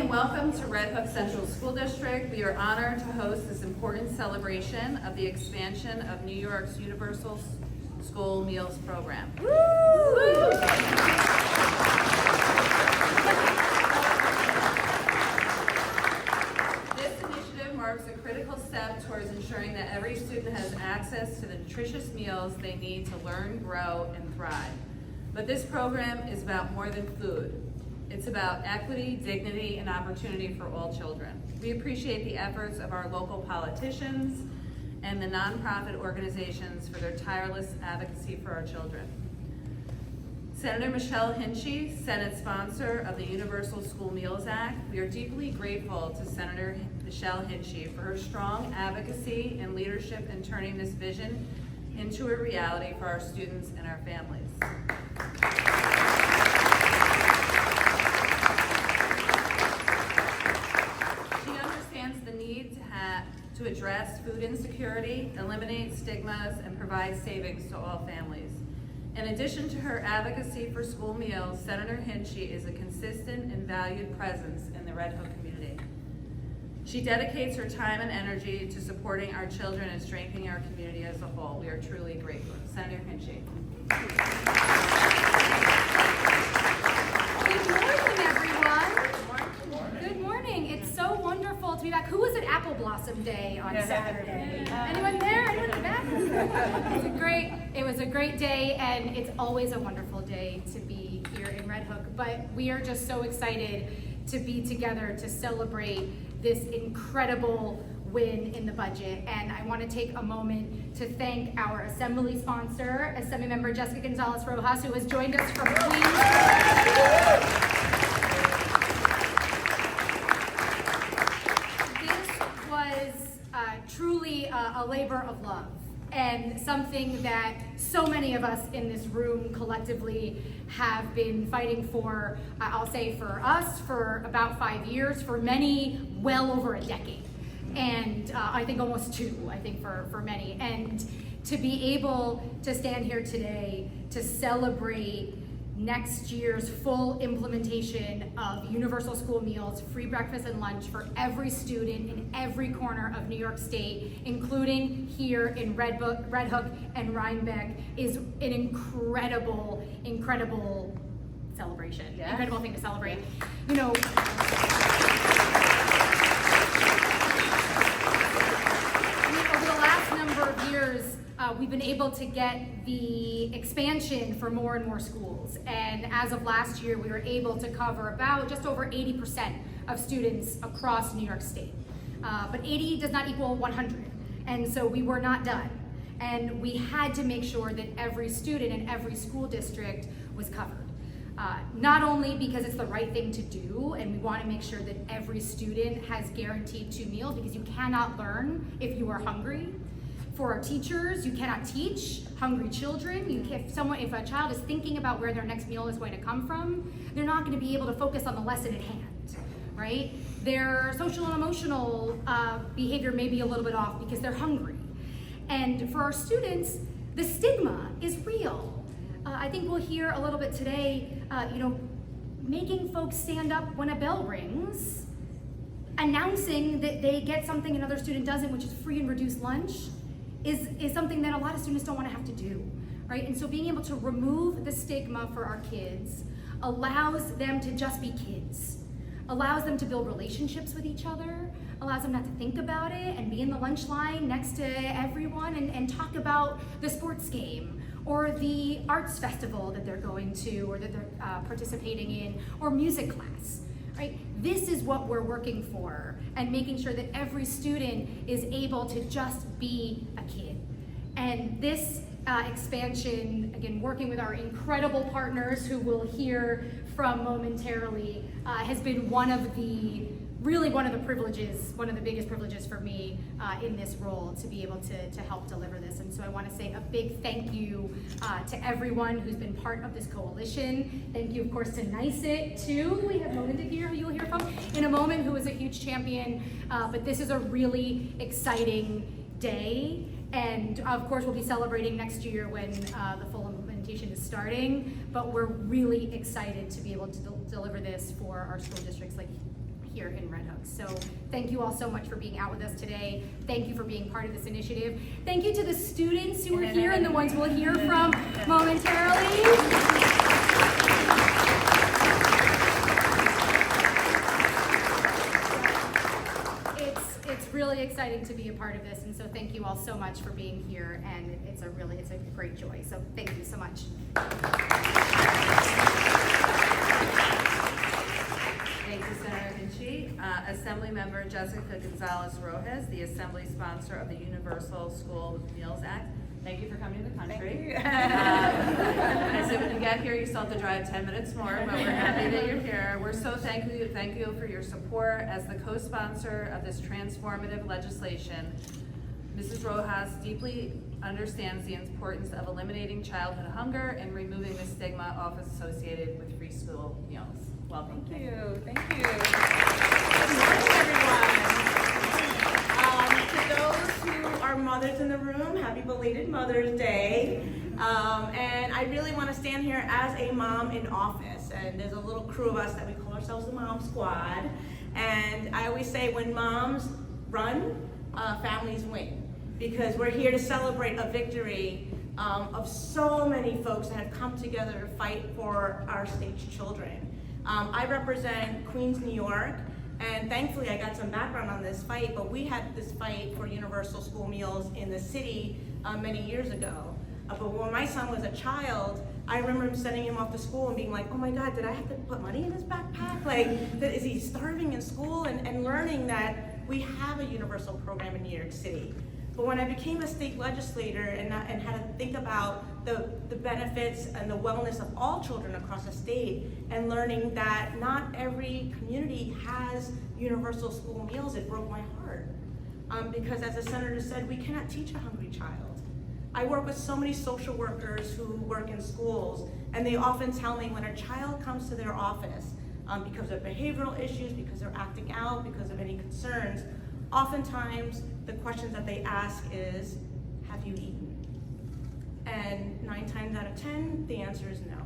and welcome to Red Hook Central School District. We are honored to host this important celebration of the expansion of New York's Universal School Meals Program. Woo! This initiative marks a critical step towards ensuring that every student has access to the nutritious meals they need to learn, grow, and thrive. But this program is about more than food. It's about equity, dignity, and opportunity for all children. We appreciate the efforts of our local politicians and the nonprofit organizations for their tireless advocacy for our children. Senator Michelle Hinchey, Senate sponsor of the Universal School Meals Act, we are deeply grateful to Senator Michelle Hinchey for her strong advocacy and leadership in turning this vision into a reality for our students and our families. To address food insecurity, eliminate stigmas, and provide savings to all families. In addition to her advocacy for school meals, Senator Hinchey is a consistent and valued presence in the Red Hook community. She dedicates her time and energy to supporting our children and strengthening our community as a whole. We are truly grateful. Senator Hinchey. Good morning, everyone. Good morning. It's so wonderful to be back. Who was at Apple Blossom Day on Saturday? Anyone there? Anyone in the back? It was a great day, and it's always a wonderful day to be here in Red Hook. But we are just so excited to be together to celebrate this incredible win in the budget. And I want to take a moment to thank our assembly sponsor, Assemblymember Jessica Gonzalez Rojas, who has joined us from Queens. Truly a labor of love, and something that so many of us in this room collectively have been fighting for, I'll say for us, for about 5 years, for many, well over a decade. And I think almost 2, I think for many. And to be able to stand here today to celebrate next year's full implementation of universal school meals, free breakfast and lunch for every student in every corner of New York State, including here in Red Hook and Rhinebeck, is an incredible celebration. Yeah. Incredible thing to celebrate. You know, over the last number of years, we've been able to get the expansion for more and more schools. And as of last year, we were able to cover about just over 80% of students across New York State. But 80 does not equal 100. And so we were not done. And we had to make sure that every student in every school district was covered. Not only because it's the right thing to do, and we want to make sure that every student has guaranteed 2 meals, because you cannot learn if you are hungry. For our teachers, you cannot teach hungry children. If a child is thinking about where their next meal is going to come from, they're not going to be able to focus on the lesson at hand, right? Their social and emotional behavior may be a little bit off because they're hungry. And for our students, the stigma is real. I think we'll hear a little bit today, making folks stand up when a bell rings, announcing that they get something another student doesn't, which is free and reduced lunch, is something that a lot of students don't want to have to do, right? And so being able to remove the stigma for our kids allows them to just be kids, allows them to build relationships with each other, allows them not to think about it and be in the lunch line next to everyone and talk about the sports game or the arts festival that they're going to or that they're participating in, or music class. Right? This is what we're working for, and making sure that every student is able to just be a kid. And this expansion, again, working with our incredible partners who we'll hear from momentarily, has been one of the privileges, one of the biggest privileges for me in this role, to be able to help deliver this. And so I want to say a big thank you to everyone who's been part of this coalition. Thank you, of course, to NYSIT too. We have Melinda here, who you'll hear from in a moment, who is a huge champion. But this is a really exciting day. And of course, we'll be celebrating next year when the full implementation is starting. But we're really excited to be able to deliver this for our school districts like here in Red Hook. So thank you all so much for being out with us today. Thank you for being part of this initiative. Thank you to the students who are here and the ones we'll hear from momentarily. It's really exciting to be a part of this, and so thank you all so much for being here, and it's a great joy, so thank you so much. Thank you, Senator Hinchey. Assembly Member Jessica Gonzalez Rojas, the Assembly sponsor of the Universal School Meals Act. Thank you for coming to the country. I said when you get here, you still have to drive 10 minutes more, but we're happy that you're here. We're so thank you for your support as the co-sponsor of this transformative legislation. Mrs. Rojas deeply understands the importance of eliminating childhood hunger and removing the stigma often associated with free school meals. Welcome. Thank you. Good morning, everyone. To those who are mothers in the room, happy belated Mother's Day. And I really want to stand here as a mom in office. And there's a little crew of us that we call ourselves the Mom Squad. And I always say when moms run, families win. Because we're here to celebrate a victory of so many folks that have come together to fight for our state's children. I represent Queens, New York, and thankfully I got some background on this fight, but we had this fight for universal school meals in the city many years ago. But when my son was a child, I remember him sending him off to school and being like, oh my God, did I have to put money in his backpack? Like, is he starving in school? And learning that we have a universal program in New York City. But when I became a state legislator and had to think about the benefits and the wellness of all children across the state, and learning that not every community has universal school meals, it broke my heart. Because as the senator said, we cannot teach a hungry child. I work with so many social workers who work in schools, and they often tell me when a child comes to their office because of behavioral issues, because they're acting out, because of any concerns, oftentimes the questions that they ask is, have you eaten? And 9 times out of 10, the answer is no.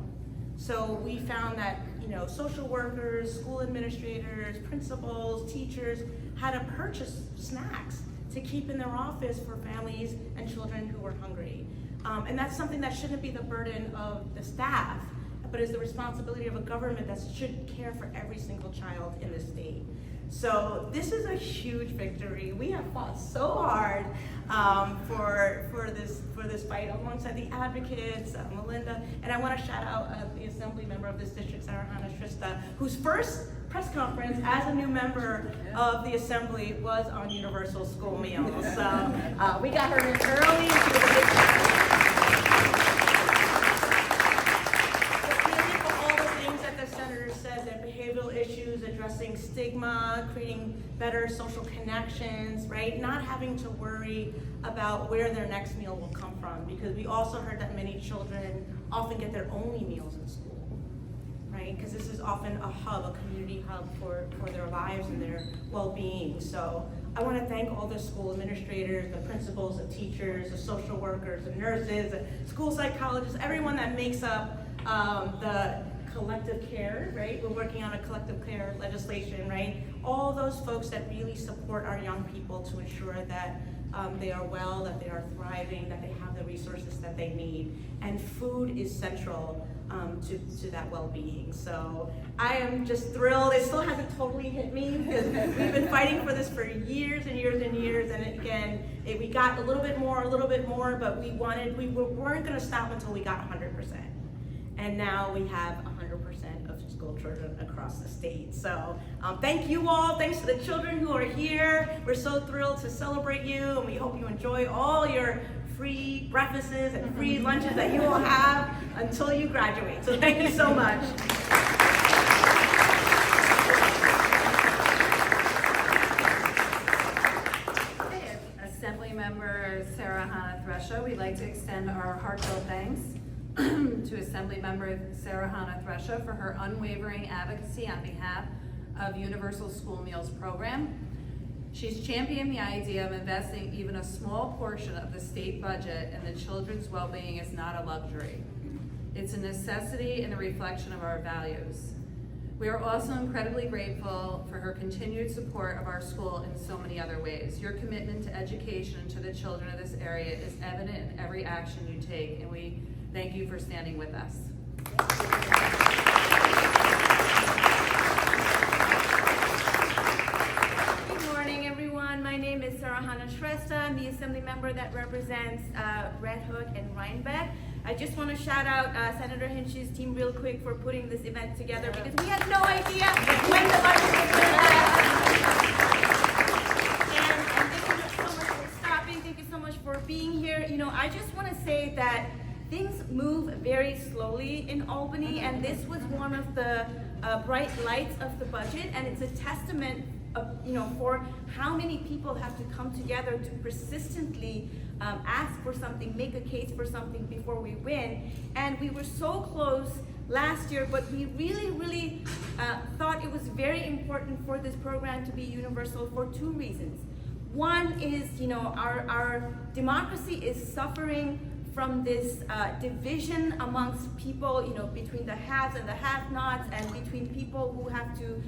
So we found that, social workers, school administrators, principals, teachers had to purchase snacks to keep in their office for families and children who were hungry. And that's something that shouldn't be the burden of the staff, but is the responsibility of a government that should care for every single child in the state. So this is a huge victory. We have fought so hard for this fight alongside the advocates, Melinda, and I want to shout out the assembly member of this district, Sarahana Shrista, whose first press conference as a new member of the assembly was on universal school meals. So we got her in early. And she was a big issues, addressing stigma, creating better social connections, right? Not having to worry about where their next meal will come from, because we also heard that many children often get their only meals in school, right? Because this is often a hub, a community hub for their lives and their well-being. So I want to thank all the school administrators, the principals, the teachers, the social workers, the nurses, the school psychologists, everyone that makes up the collective care, right? We're working on a collective care legislation, right? All those folks that really support our young people to ensure that they are well, that they are thriving, that they have the resources that they need. And food is central to that well-being. So I am just thrilled. It still hasn't totally hit me because we've been fighting for this for years and years and years. And again, we got a little bit more, but we weren't gonna stop until we got 100%. And now we have 100% of school children across the state. So thank you all. Thanks to the children who are here. We're so thrilled to celebrate you, and we hope you enjoy all your free breakfasts and free lunches that you will have until you graduate. So thank you so much. Assemblymember Sarahana Thresha, we'd like to extend our heartfelt thanks to Assemblymember Sarahana Thresha for her unwavering advocacy on behalf of Universal School Meals Program. She's championed the idea of investing even a small portion of the state budget in the children's well-being is not a luxury. It's a necessity and a reflection of our values. We are also incredibly grateful for her continued support of our school in so many other ways. Your commitment to education and to the children of this area is evident in every action you take, and we thank you for standing with us. Good morning, everyone. My name is Sarah Hannah Shrestha. I'm the assembly member that represents Red Hook and Rhinebeck. I just want to shout out Senator Hinchy's team real quick for putting this event together because we had no idea when the budget was going to happen. And thank you so much for stopping. Thank you so much for being here. You know, I just want to say that things move very slowly in Albany, and this was one of the bright lights of the budget, and it's a testament for how many people have to come together to persistently ask for something, make a case for something before we win. And we were so close last year, but we really thought it was very important for this program to be universal for two reasons. One is, our democracy is suffering from this division amongst people, between the haves and the have-nots, and between people who have to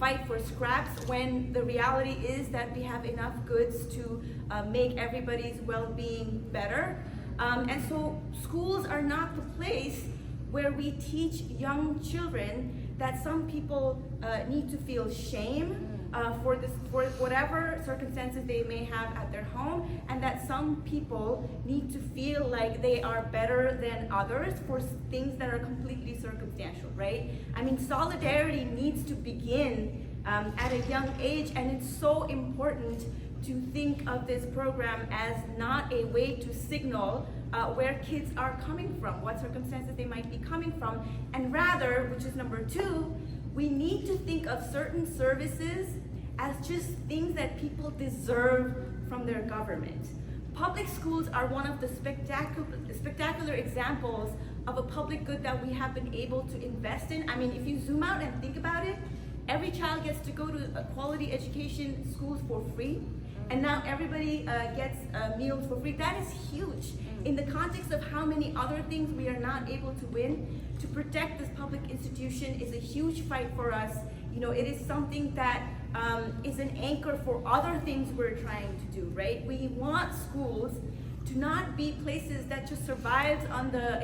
fight for scraps, when the reality is that we have enough goods to make everybody's well-being better. And so schools are not the place where we teach young children that some people need to feel shame for whatever circumstances they may have at their home, and that some people need to feel like they are better than others for things that are completely circumstantial, right? I mean, solidarity needs to begin at a young age, and it's so important to think of this program as not a way to signal where kids are coming from, what circumstances they might be coming from, and rather, which is number two, we need to think of certain services as just things that people deserve from their government. Public schools are one of the spectacular examples of a public good that we have been able to invest in. I mean, if you zoom out and think about it, every child gets to go to a quality education schools for free, and now everybody gets meals for free. That is huge. In the context of how many other things we are not able to win, to protect this public institution is a huge fight for us. It is something that is an anchor for other things we're trying to do, right? We want schools to not be places that just survives on the,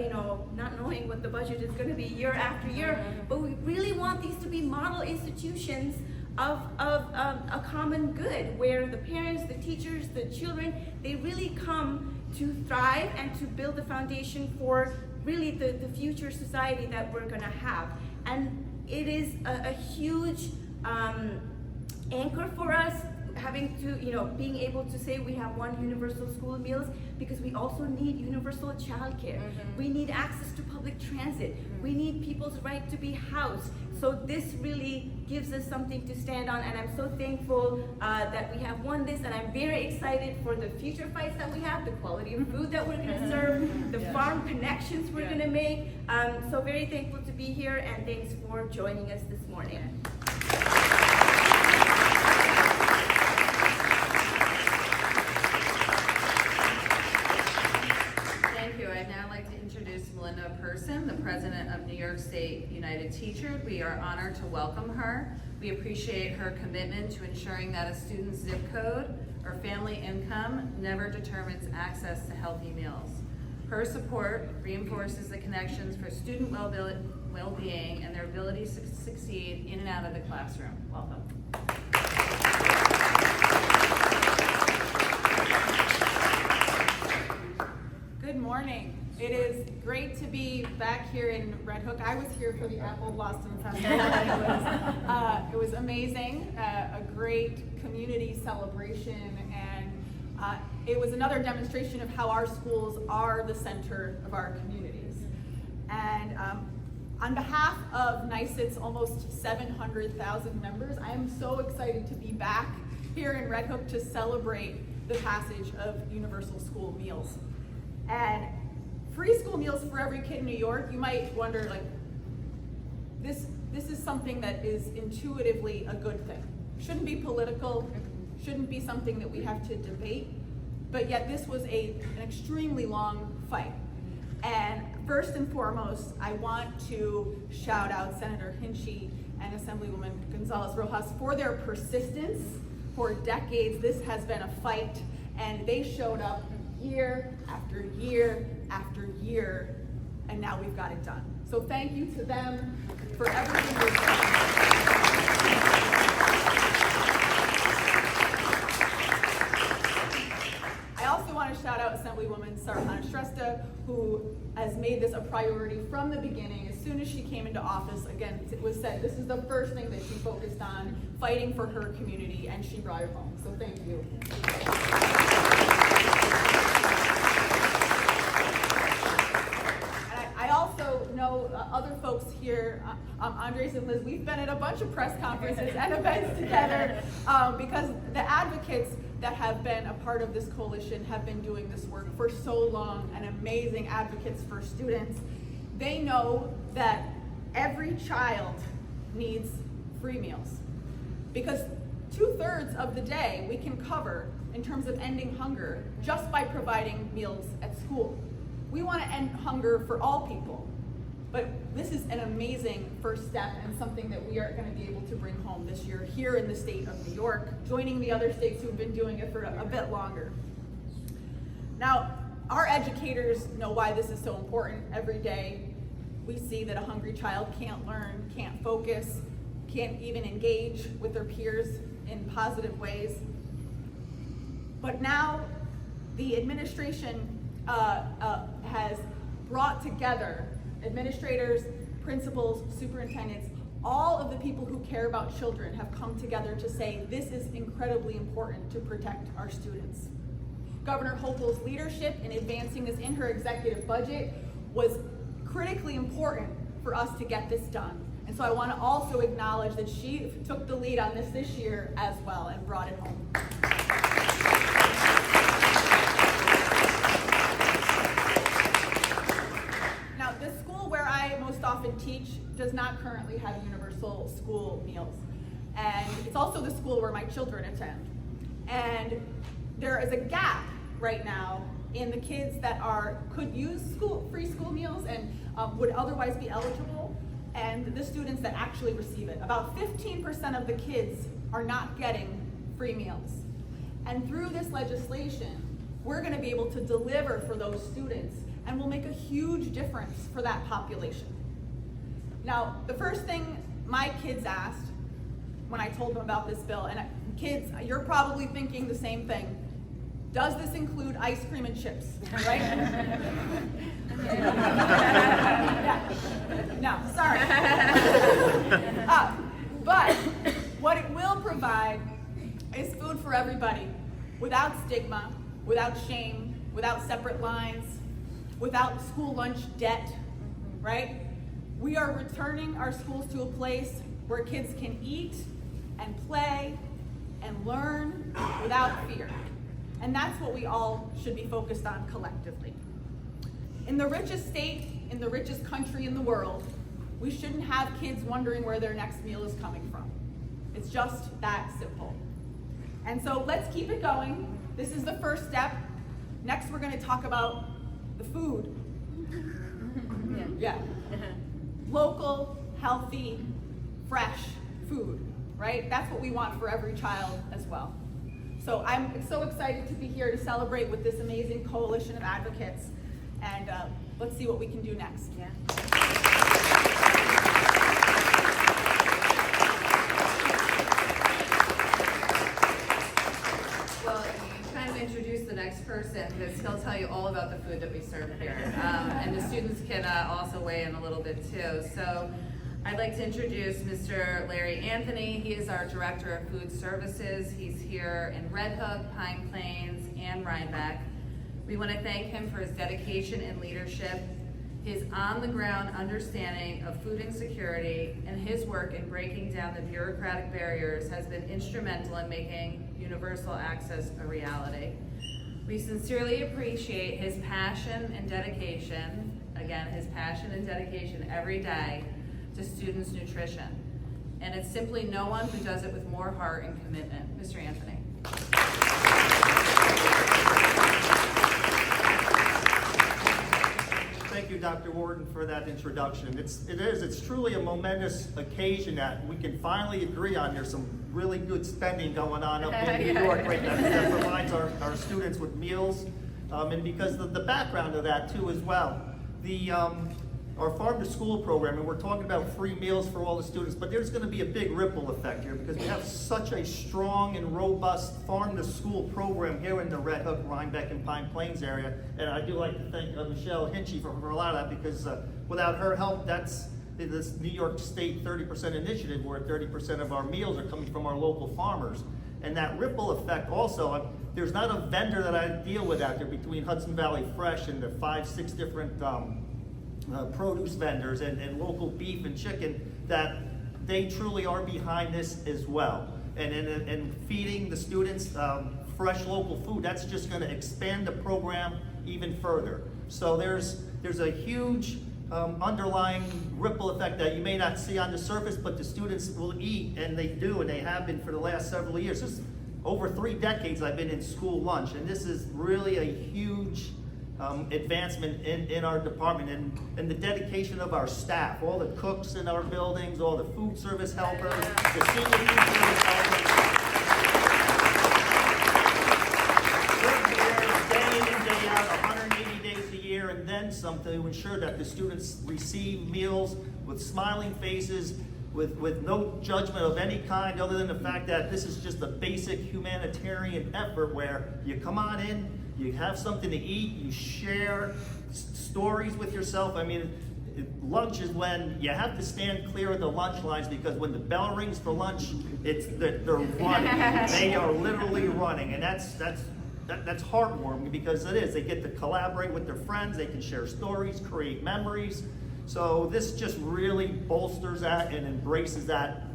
not knowing what the budget is going to be year after year, but we really want these to be model institutions of a common good, where the parents, the teachers, the children, they really come to thrive and to build the foundation for really the future society that we're going to have. And it is a huge anchor for us, having to, being able to say we have one universal school meals, because we also need universal childcare. We need access to public transit. We need people's right to be housed. So this really gives us something to stand on, and I'm so thankful that we have won this, and I'm very excited for the future fights that we have, the quality of food that we're gonna serve, the farm connections we're gonna make. So very thankful to be here, and thanks for joining us this morning. I'd now like to introduce Melinda Person, the president of New York State United Teachers. We are honored to welcome her. We appreciate her commitment to ensuring that a student's zip code or family income never determines access to healthy meals. Her support reinforces the connections for student well-being and their ability to succeed in and out of the classroom. Welcome. Good morning. It is great to be back here in Red Hook. I was here for the Apple Blossom Festival. It was amazing, a great community celebration, and it was another demonstration of how our schools are the center of our communities. And on behalf of NYSUT's almost 700,000 members, I am so excited to be back here in Red Hook to celebrate the passage of universal school meals. And free school meals for every kid in New York, you might wonder, like, this is something that is intuitively a good thing. Shouldn't be political, shouldn't be something that we have to debate, but yet this was an extremely long fight. And first and foremost, I want to shout out Senator Hinchy and Assemblywoman Gonzalez Rojas for their persistence. For decades, this has been a fight, and they showed up year after year after year, and now we've got it done. So thank you to them for everything they've done. I also want to shout out Assemblywoman Sarhana Shrestha, who has made this a priority from the beginning. As soon as she came into office, again, it was said this is the first thing that she focused on, fighting for her community, and she brought it home. So thank you. I also know other folks here, Andres and Liz, we've been at a bunch of press conferences and events together because the advocates that have been a part of this coalition have been doing this work for so long, and amazing advocates for students. They know that every child needs free meals because 2/3 of the day we can cover in terms of ending hunger just by providing meals at school. We want to end hunger for all people, but this is an amazing first step and something that we are going to be able to bring home this year here in the state of New York, joining the other states who've been doing it for a bit longer. Now, our educators know why this is so important. Every day we see that a hungry child can't learn, can't focus, can't even engage with their peers in positive ways. But now the administration has brought together administrators, principals, superintendents, all of the people who care about children have come together to say this is incredibly important to protect our students. Governor Hochul's leadership in advancing this in her executive budget was critically important for us to get this done. And so I want to also acknowledge that she took the lead on this year as well and brought it home. Now, the school where I most often teach does not currently have universal school meals. And it's also the school where my children attend. And there is a gap right now in the kids that could use free school meals and would otherwise be eligible, and the students that actually receive it. About 15% of the kids are not getting free meals. And through this legislation, we're going to be able to deliver for those students, and will make a huge difference for that population. Now, the first thing my kids asked when I told them about this bill, and kids, you're probably thinking the same thing, does this include ice cream and chips, right? Yeah. No, sorry. But what it will provide is food for everybody, without stigma, without shame, without separate lines, without school lunch debt, right? We are returning our schools to a place where kids can eat and play and learn without fear. And that's what we all should be focused on collectively. In the richest state, in the richest country in the world, we shouldn't have kids wondering where their next meal is coming from. It's just that simple. And so let's keep it going. This is the first step. Next, we're going to talk about the food. Yeah. Local, healthy, fresh food, right? That's what we want for every child as well. So I'm so excited to be here to celebrate with this amazing coalition of advocates, and let's see what we can do next. Yeah. Well, you kind of introduce the next person because he'll tell you all about the food that we serve here. And the students can also weigh in a little bit too. So I'd like to introduce Mr. Larry Anthony. He is our Director of Food Services. He's here in Red Hook, Pine Plains, and Rhinebeck. We want to thank him for his dedication and leadership, his on-the-ground understanding of food insecurity, and his work in breaking down the bureaucratic barriers has been instrumental in making universal access a reality. We sincerely appreciate his passion and dedication, again, his passion and dedication every day to students' nutrition. And it's simply no one who does it with more heart and commitment. Mr. Anthony. Thank you, you, Dr. Warden, for that introduction. It's truly a momentous occasion that we can finally agree on. There's some really good spending going on up in New York right now that provides our students with meals. And because of the background of that too as well. Our farm to school program, and we're talking about free meals for all the students, but there's gonna be a big ripple effect here because we have such a strong and robust farm to school program here in the Red Hook, Rhinebeck, and Pine Plains area. And I do like to thank Michelle Hinchy for a lot of that because without her help, that's this New York State 30% initiative where 30% of our meals are coming from our local farmers. And that ripple effect also, there's not a vendor that I deal with out there between Hudson Valley Fresh and the 5-6 different produce vendors and local beef and chicken that they truly are behind this as well. And feeding the students fresh local food, that's just gonna expand the program even further. So there's a huge underlying ripple effect that you may not see on the surface, but the students will eat, and they do, and they have been for the last several years. This is over 3 decades I've been in school lunch, and this is really a huge advancement in our department and the dedication of our staff, all the cooks in our buildings, all the food service helpers, the senior food service helpers. Day in and day out, 180 days a year, and then some to ensure that the students receive meals with smiling faces, with no judgment of any kind other than the fact that this is just a basic humanitarian effort where you come on in, you have something to eat, you share stories with yourself. I mean, lunch is when you have to stand clear of the lunch lines because when the bell rings for lunch, they're running. They are literally running, and that's heartwarming because it is. They get to collaborate with their friends, they can share stories, create memories. So this just really bolsters that and embraces that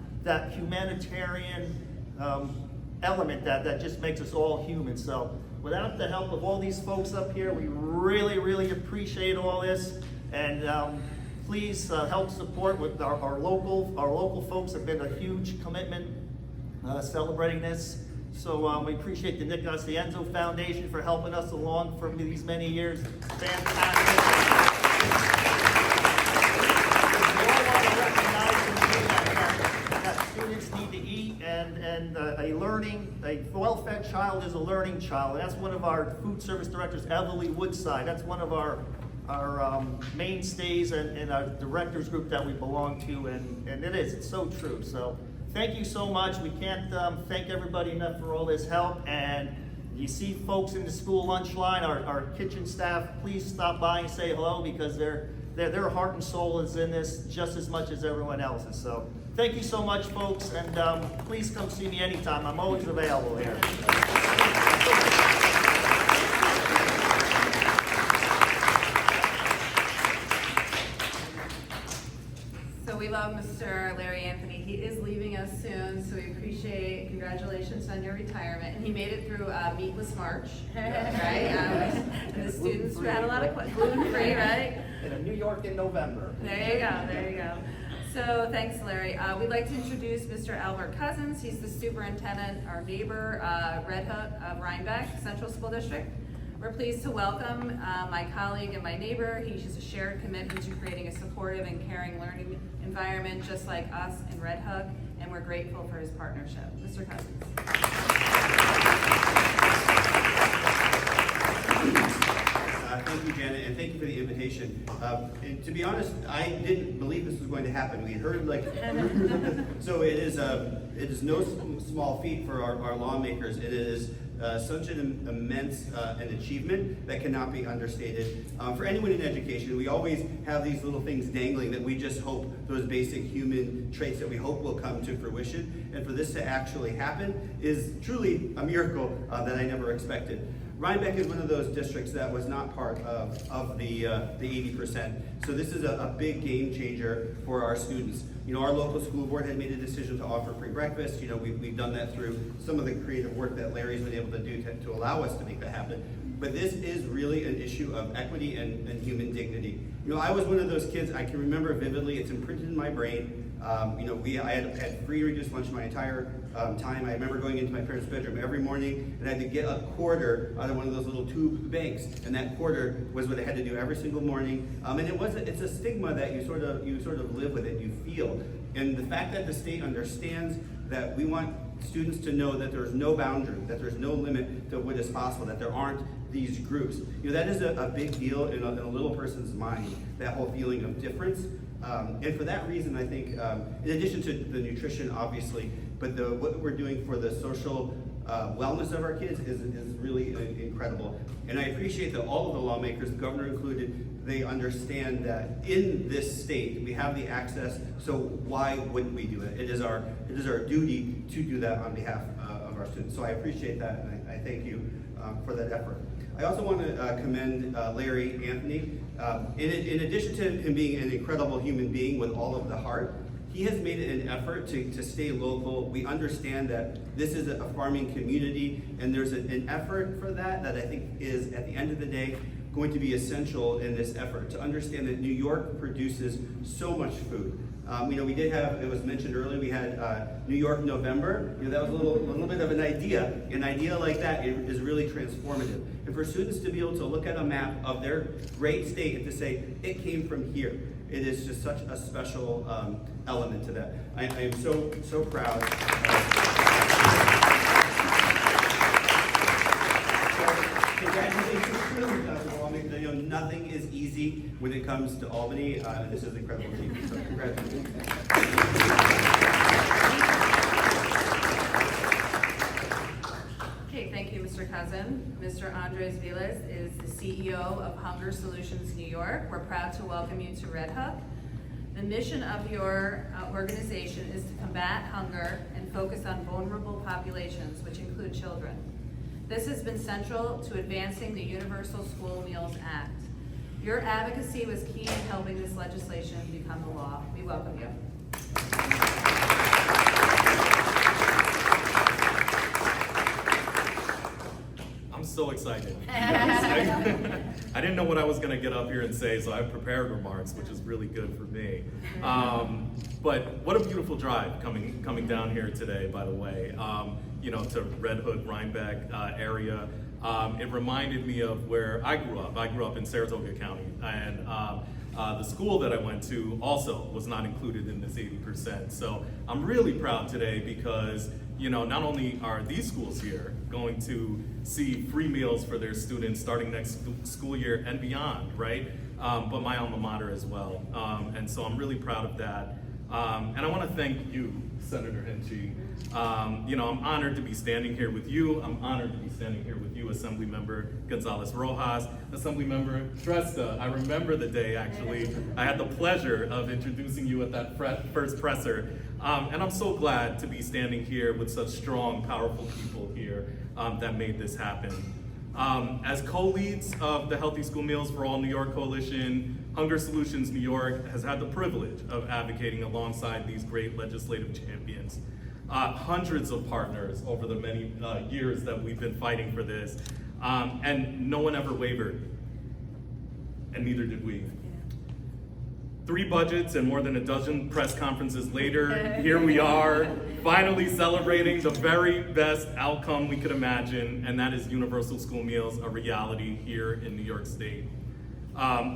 humanitarian element that just makes us all human. So without the help of all these folks up here, we really, really appreciate all this. And please help support with our local folks have been a huge commitment celebrating this. So we appreciate the Nick Ostienzo Foundation for helping us along for these many years. Fantastic. Students need to eat, and a well-fed child is a learning child. And that's one of our food service directors, Everly Woodside. That's one of our mainstays and our directors group that we belong to, and it's so true. So thank you so much. We can't thank everybody enough for all this help. And you see folks in the school lunch line, our kitchen staff, please stop by and say hello because their heart and soul is in this just as much as everyone else's. So thank you so much, folks, and please come see me anytime. I'm always available here. So we love Mr. Larry Anthony. He is leaving us soon, so we appreciate, congratulations on your retirement. And he made it through Meatless March, right? And the students had a lot of gluten-free, right? In New York in November. There you go. So thanks, Larry. We'd like to introduce Mr. Albert Cousins. He's the superintendent, our neighbor, Red Hook of Rhinebeck Central School District. We're pleased to welcome my colleague and my neighbor. He's just a shared commitment to creating a supportive and caring learning environment just like us in Red Hook, and we're grateful for his partnership. Mr. Cousins. Thank you, Janet, and thank you for the invitation. And to be honest, I didn't believe this was going to happen. We heard so it is no small feat for our lawmakers. It is such an immense an achievement that cannot be understated. For anyone in education, we always have these little things dangling that we just hope, those basic human traits that we hope will come to fruition. And for this to actually happen is truly a miracle that I never expected. Rhinebeck is one of those districts that was not part of the 80%. So this is a big game changer for our students. You know, our local school board had made a decision to offer free breakfast. You know, we've done that through some of the creative work that Larry's been able to do to allow us to make that happen. But this is really an issue of equity and human dignity. You know, I was one of those kids, I can remember vividly, it's imprinted in my brain. You know, I had free reduced lunch my entire time. I remember going into my parents' bedroom every morning and I had to get a quarter out of one of those little tube banks, and that quarter was what I had to do every single morning. And it's a stigma that you sort of live with it, you feel. And the fact that the state understands that we want students to know that there's no boundary, that there's no limit to what is possible, that there aren't these groups. That is a big deal in a little person's mind, that whole feeling of difference. And for that reason, I think, in addition to the nutrition, obviously, but what we're doing for the social wellness of our kids is really incredible. And I appreciate that all of the lawmakers, the governor included, they understand that in this state we have the access, so why wouldn't we do it? It is our duty to do that on behalf of our students. So I appreciate that, and I thank you for that effort. I also want to commend Larry Anthony. In addition to him being an incredible human being with all of the heart, he has made it an effort to stay local. We understand that this is a farming community, and there's an effort for that I think is, at the end of the day, going to be essential in this effort, to understand that New York produces so much food. We did have, it was mentioned earlier, we had New York November. That was a little bit of an idea. An idea like that is really transformative. And for students to be able to look at a map of their great state and to say, it came from here, it is just such a special element to that. I am so proud. Congratulations. Nothing is easy when it comes to Albany, and this is an incredible team. So congratulations. Okay, thank you, Mr. Cousin. Mr. Andres Vilas is the CEO of Hunger Solutions New York. We're proud to welcome you to Red Hook. The mission of your organization is to combat hunger and focus on vulnerable populations, which include children. This has been central to advancing the Universal School Meals Act. Your advocacy was key in helping this legislation become a law. We welcome you. I'm so excited. I didn't know what I was going to get up here and say, so I prepared remarks, which is really good for me. But what a beautiful drive coming down here today, by the way. To Red Hook, Rhinebeck area. It reminded me of where I grew up. I grew up in Saratoga County, and the school that I went to also was not included in this 80%. So I'm really proud today because, not only are these schools here going to see free meals for their students starting next school year and beyond, right? But my alma mater as well. And so I'm really proud of that. And I want to thank you, Senator Henchy. I'm honored to be standing here with you. I'm honored to be standing here with you, Assemblymember Gonzalez Rojas, Assemblymember Shrestha. I remember the day, actually. I had the pleasure of introducing you at that first presser. And I'm so glad to be standing here with such strong, powerful people here that made this happen. As co-leads of the Healthy School Meals for All New York Coalition, Hunger Solutions New York has had the privilege of advocating alongside these great legislative champions. Hundreds of partners over the many years that we've been fighting for this, and no one ever wavered, and neither did we. 3 budgets and more than a dozen press conferences later, here we are, finally celebrating the very best outcome we could imagine, and that is universal school meals, a reality here in New York State.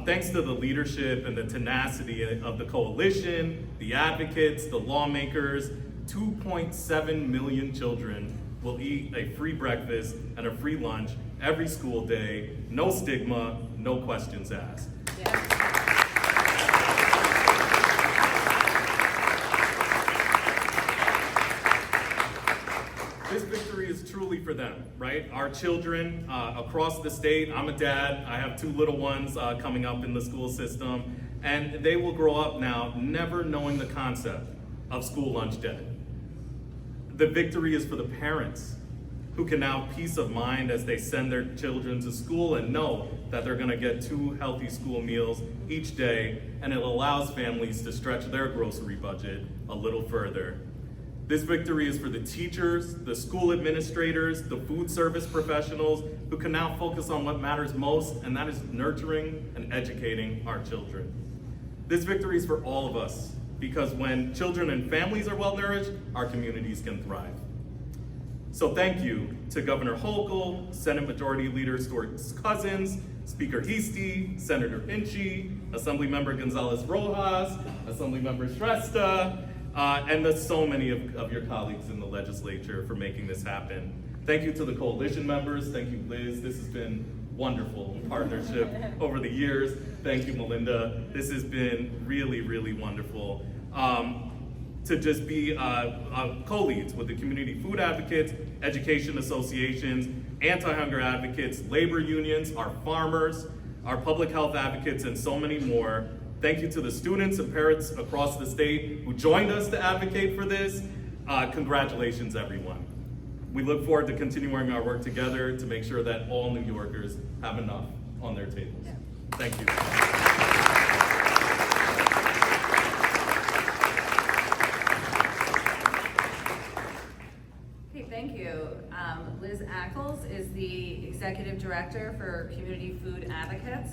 Thanks to the leadership and the tenacity of the coalition, the advocates, the lawmakers, 2.7 million children will eat a free breakfast and a free lunch every school day, no stigma, no questions asked. This victory is truly for them, right? Our children across the state. I'm a dad. I have 2 little ones coming up in the school system, and they will grow up now never knowing the concept of school lunch debt. The victory is for the parents who can now have peace of mind as they send their children to school and know that they're gonna get 2 healthy school meals each day, and it allows families to stretch their grocery budget a little further. This victory is for the teachers, the school administrators, the food service professionals who can now focus on what matters most, and that is nurturing and educating our children. This victory is for all of us, because when children and families are well nourished, our communities can thrive. So thank you to Governor Hochul, Senate Majority Leader Stuart Cousins, Speaker Heastie, Senator Hinchey, Assemblymember Gonzalez Rojas, Assemblymember Shrestha, and so many of your colleagues in the legislature for making this happen. Thank you to the coalition members. Thank you, Liz. This has been wonderful partnership over the years. Thank you, Melinda. This has been really, really wonderful. To just be co-leads with the community food advocates, education associations, anti-hunger advocates, labor unions, our farmers, our public health advocates, and so many more. Thank you to the students and parents across the state who joined us to advocate for this. Congratulations, everyone. We look forward to continuing our work together to make sure that all New Yorkers have enough on their tables. Thank you. Okay, thank you. Liz Ackles is the Executive Director for Community Food Advocates.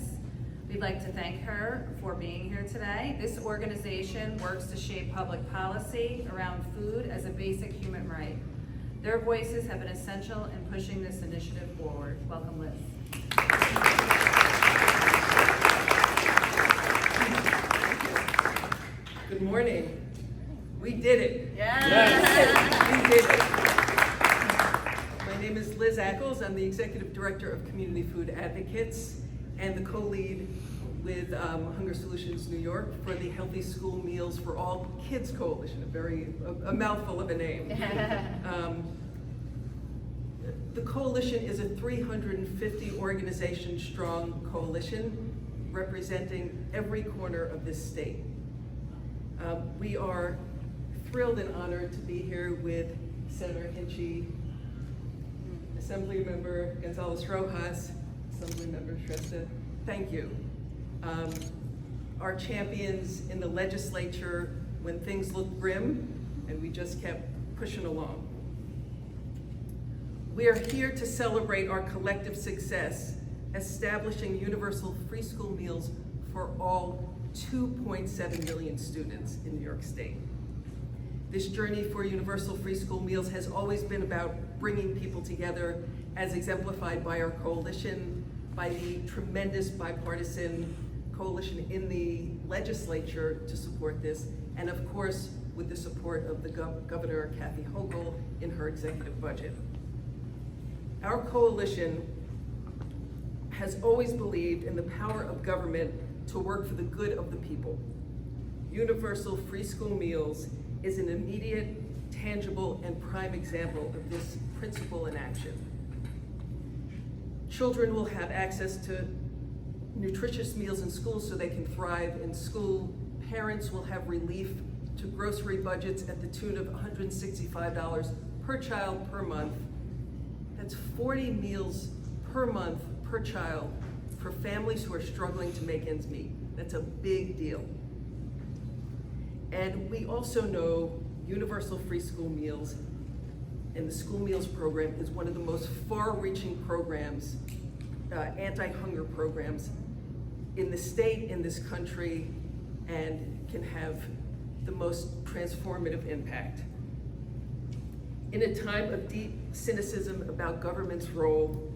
We'd like to thank her for being here today. This organization works to shape public policy around food as a basic human right. Their voices have been essential in pushing this initiative forward. Welcome, Liz. Good morning. We did it. Yes. We did it. My name is Liz Ackles. I'm the Executive Director of Community Food Advocates and the co-lead with Hunger Solutions New York for the Healthy School Meals for All Kids Coalition, a mouthful of a name. The coalition is a 350 organization strong coalition representing every corner of this state. We are thrilled and honored to be here with Senator Hinchey, Assemblymember Gonzalez Rojas, Assemblymember Shrestha. Thank you. Our champions in the legislature when things looked grim, and we just kept pushing along. We are here to celebrate our collective success, establishing universal free school meals for all 2.7 million students in New York State. This journey for universal free school meals has always been about bringing people together, as exemplified by our coalition, by the tremendous bipartisan coalition in the legislature to support this, and of course, with the support of the Governor Kathy Hochul in her executive budget. Our coalition has always believed in the power of government to work for the good of the people. Universal free school meals is an immediate, tangible, and prime example of this principle in action. Children will have access to nutritious meals in school so they can thrive in school. Parents will have relief to grocery budgets at the tune of $165 per child per month. That's 40 meals per month per child for families who are struggling to make ends meet. That's a big deal. And we also know universal free school meals and the school meals program is one of the most far-reaching programs, anti-hunger programs in the state, in this country, and can have the most transformative impact. In a time of deep cynicism about government's role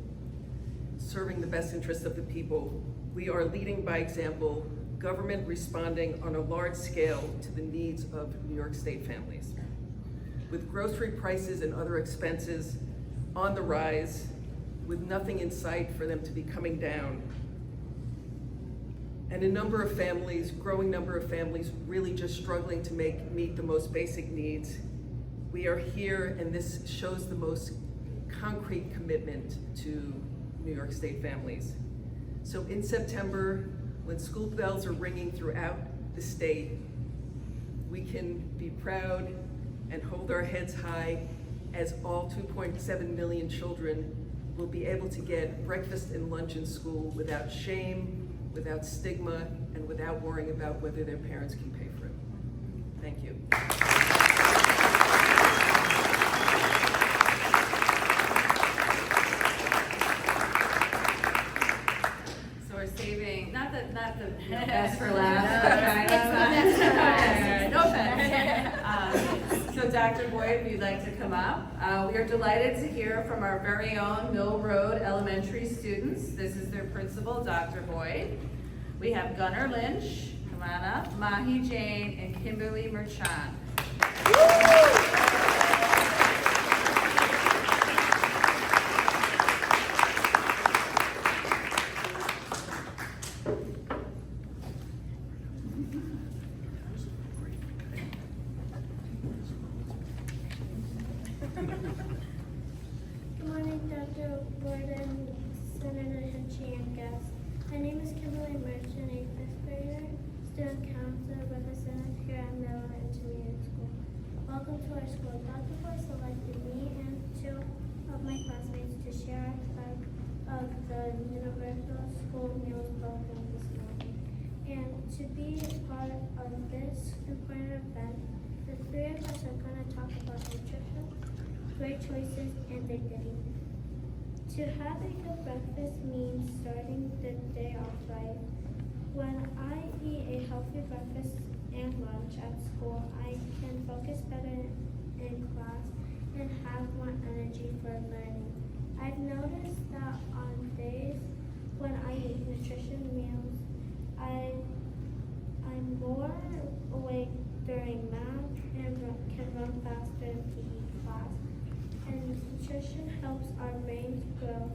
serving the best interests of the people, we are leading by example, government responding on a large scale to the needs of New York State families. With grocery prices and other expenses on the rise, with nothing in sight for them to be coming down, and a number of families, growing number of families, really just struggling to meet the most basic needs, we are here, and this shows the most concrete commitment to New York State families. So in September, when school bells are ringing throughout the state, we can be proud and hold our heads high as all 2.7 million children will be able to get breakfast and lunch in school without shame, without stigma, and without worrying about whether their parents can pay for it. Thank you. So we're saving, not the best for last, but It's the best for last. no offense. So Dr. Boyd, if you'd like to come up. We are delighted to hear from our very own Mill Road Elementary students. This is their principal, Dr. Boyd. We have Gunnar Lynch, come on up, Mahi Jane, and Kimberly Merchant. Good morning, Dr. Borden, Senator Hinchey, and guests. My name is Kimberly Merchant, a fifth grader, student council representative here at Middle Intermediate School. Welcome to our school. Dr. Boyd selected me and two of my classmates to share our flag of the Universal School Meals program this morning. And to be part of this important event, the three of us are going to talk about nutrition, great choices, and dignity. To have a good breakfast means starting the day off right. When I eat a healthy breakfast and lunch at school, I can focus better in class and have more energy for learning. I've noticed that on days when I eat nutritious meals, I'm more awake during math and can run faster in PE class. And nutrition helps our brains grow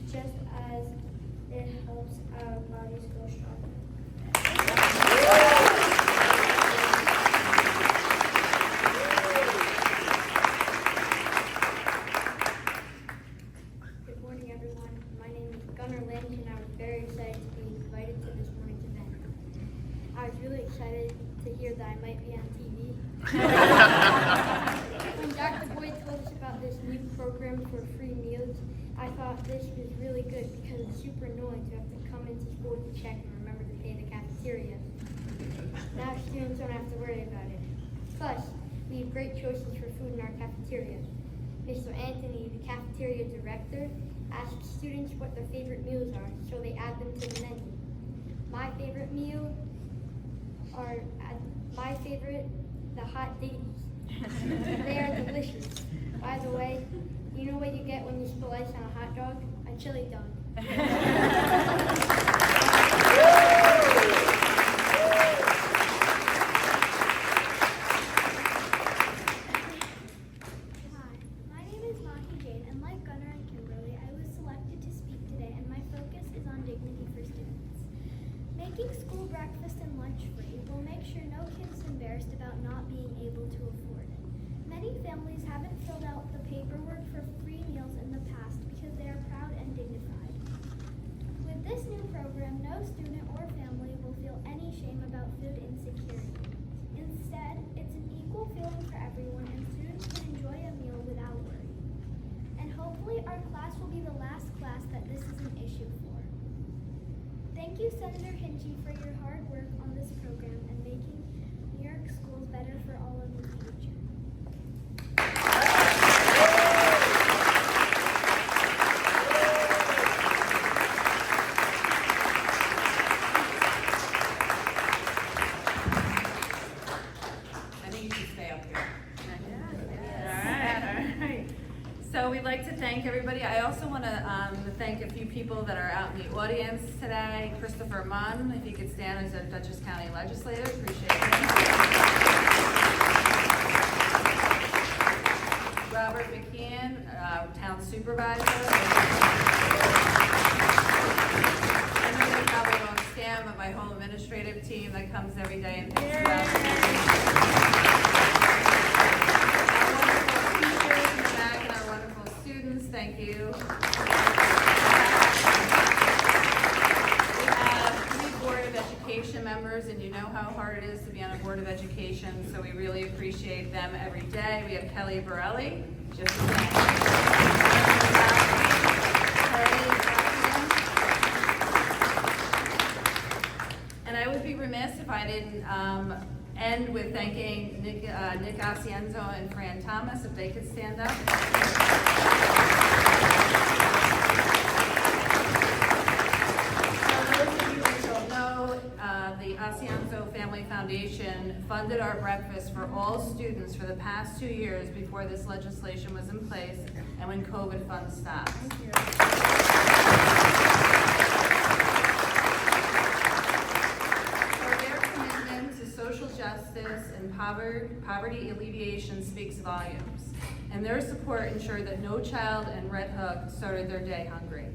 just as it helps our bodies grow stronger. Good morning, everyone. My name is Gunnar Lynch, and I was very excited to be invited to this morning's event. I was really excited to hear that I might be on TV. When Dr. Boyd told us about this new program for free meals, I thought this was really good because it's super annoying to have to come into school to check and remember to pay the cafeteria. Now students don't have to worry about it. Plus, we have great choices for food in our cafeteria. Mr. Anthony, the cafeteria director, asks students what their favorite meals are, so they add them to the menu. My favorite meal are, the hot diggies. They are delicious. By the way, you know what you get when you spill ice on a hot dog? A chili dog. Hi, my name is Mahi Jane, and like Gunnar and Kimberly, I was selected to speak today, and my focus is on dignity for students. Making school breakfast and lunch free will make sure no kid is embarrassed about not being able to afford it. Many families haven't filled out the paperwork for free meals in the past because they are proud and dignified. With this new program, no student or family will feel any shame about food insecurity. Instead, it's an equal feeling for everyone, and students can enjoy a meal without worry. And hopefully our class will be the last class that this is an issue for. Thank you, Senator Hinchey, for your hard work on this program and making New York schools better for all in the future. I think you should stay up here. All right. So we'd like to thank everybody. I also want to thank a few people that are out in the audience today. Christopher Munn, if you could stand, as a Dutchess County legislator, appreciate him. Robert McKeon, town supervisor. I know they probably won't stand, but my whole administrative team that comes every day and thinks about thank you. We have 3 Board of Education members, and you know how hard it is to be on a Board of Education, so we really appreciate them every day. We have Kelly Borelli, just a second. And I would be remiss if I didn't end with thanking Nick Asienzo and Fran Thomas, if they could stand up. The Asienzo Family Foundation funded our breakfast for all students for the past 2 years before this legislation was in place and when COVID funds stopped. So their commitment to social justice and poverty alleviation speaks volumes, and their support ensured that no child in Red Hook started their day hungry.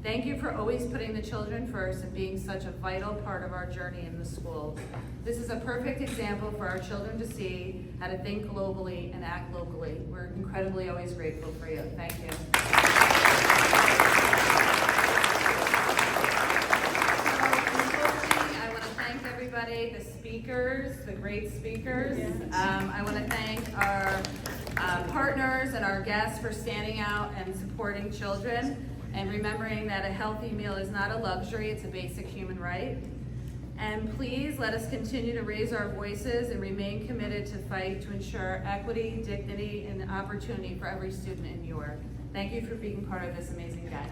Thank you for always putting the children first and being such a vital part of our journey in the school. This is a perfect example for our children to see how to think globally and act locally. We're incredibly always grateful for you. Thank you. I want to thank everybody, the speakers, the great speakers. I want to thank our partners and our guests for standing out and supporting children and remembering that a healthy meal is not a luxury, it's a basic human right. And please let us continue to raise our voices and remain committed to fight to ensure equity, dignity, and opportunity for every student in New York. Thank you for being part of this amazing day.